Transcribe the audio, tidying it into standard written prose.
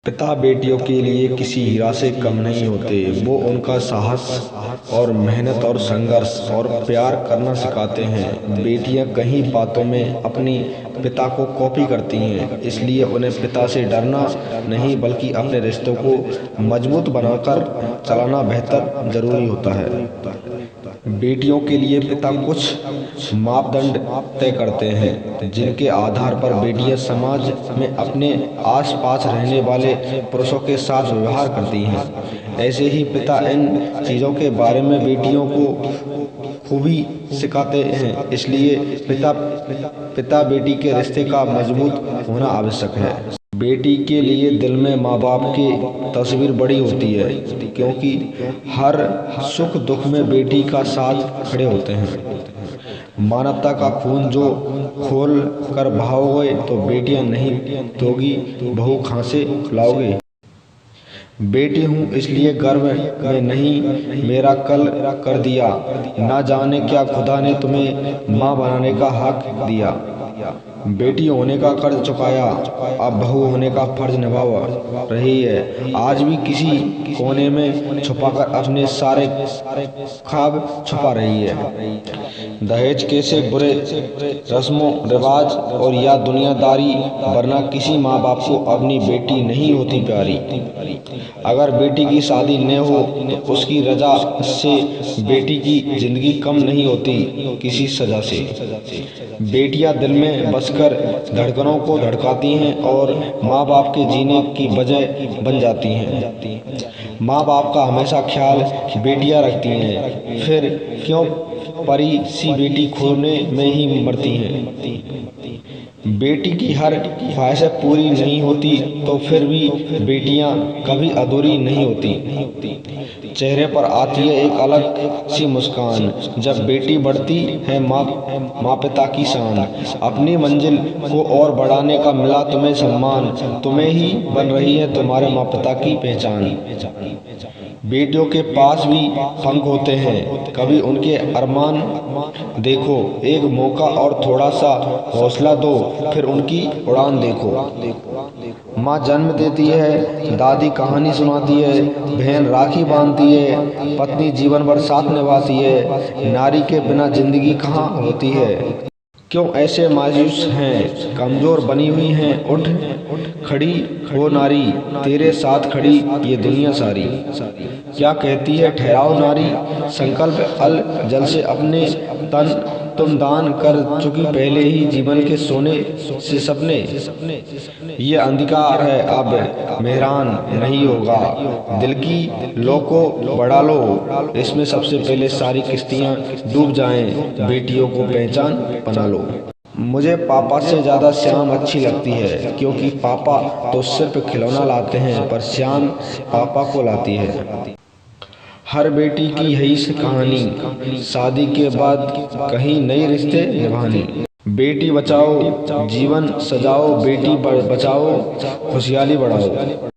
पिता बेटियों के लिए किसी हीरा से कम नहीं होते। वो उनका साहस और मेहनत और संघर्ष और प्यार करना सिखाते हैं। बेटियां कई बातों में अपनी पिता को कॉपी करती हैं, इसलिए उन्हें पिता से डरना नहीं बल्कि अपने रिश्तों को मजबूत बनाकर चलाना बेहतर जरूरी होता है। बेटियों के लिए पिता कुछ मापदंड तय करते हैं जिनके आधार पर बेटियां समाज में अपने आसपास रहने वाले पुरुषों के साथ व्यवहार करती हैं। ऐसे ही पिता इन चीज़ों के बारे में बेटियों को खूबी सिखाते हैं, इसलिए पिता बेटी के रिश्ते का मजबूत होना आवश्यक है। बेटी के लिए दिल में माँ बाप की तस्वीर बड़ी होती है, क्योंकि हर सुख दुख में बेटी का साथ खड़े होते हैं। मानवता का खून जो खोल कर बहाओगे तो बेटियां नहीं दोगी, बहू कहाँ से लाओगे। बेटी हूँ इसलिए गर्व में नहीं, मेरा कल कर दिया। ना जाने क्या खुदा ने तुम्हें माँ बनाने का हक दिया। बेटी होने का कर्ज चुकाया, अब बहू होने का फर्ज निभा रही है। आज भी किसी कोने में छुपाकर अपने सारे ख्वाब छुपा रही है। दहेज कैसे बुरे रस्मों रिवाज और या दुनियादारी, वरना किसी माँ बाप को अपनी बेटी नहीं होती प्यारी। अगर बेटी की शादी न हो उसकी रजा से बेटी की जिंदगी कम नहीं होती किसी सजा से। बेटियां दिल में बसकर धड़कनों को धड़काती हैं और माँ बाप के जीने की वजह बन जाती हैं। माँ बाप का हमेशा ख्याल बेटियां रखती हैं, फिर क्यों परी सी बेटी खोने में ही मरती हैं। बेटी की हर ख्वाहिश पूरी नहीं होती तो फिर भी बेटियां कभी अधूरी नहीं होती। चेहरे पर आती है एक अलग सी मुस्कान जब बेटी बढ़ती है। माँ पिता की शान, अपनी मंजिल को और बढ़ाने का मिला तुम्हें सम्मान, तुम्हें ही बन रही है तुम्हारे माँ पिता की पहचान। बेटियों के पास भी पंख होते हैं, कभी उनके अरमान देखो। एक मौका और थोड़ा सा हौसला दो, फिर उनकी उड़ान देखो। माँ जन्म देती है, दादी कहानी सुनाती है, बहन राखी बांधती है, पत्नी जीवन भर साथ निभाती है। नारी के बिना जिंदगी कहाँ होती है। क्यों ऐसे मायूस हैं, कमजोर बनी हुई हैं। उठ खड़ी हो नारी, तेरे साथ खड़ी ये दुनिया सारी। क्या कहती है ठहराओ नारी, संकल्प अल जल से अपने तन तुम दान कर चुकी पहले ही जीवन के सोने से सपने। ये अंधकार है अब मेहरान नहीं होगा, दिल की लो को बढ़ा लो, इसमें सबसे पहले सारी किश्तियां डूब जाएं। बेटियों को पहचान बना लो। मुझे पापा से ज़्यादा श्याम अच्छी लगती है, क्योंकि पापा तो सिर्फ खिलौना लाते हैं पर श्याम पापा को लाती है। हर बेटी की यही कहानी, शादी के बाद कहीं नए रिश्ते निभानी। बेटी बचाओ जीवन सजाओ, बेटी बचाओ खुशहाली बढ़ाओ।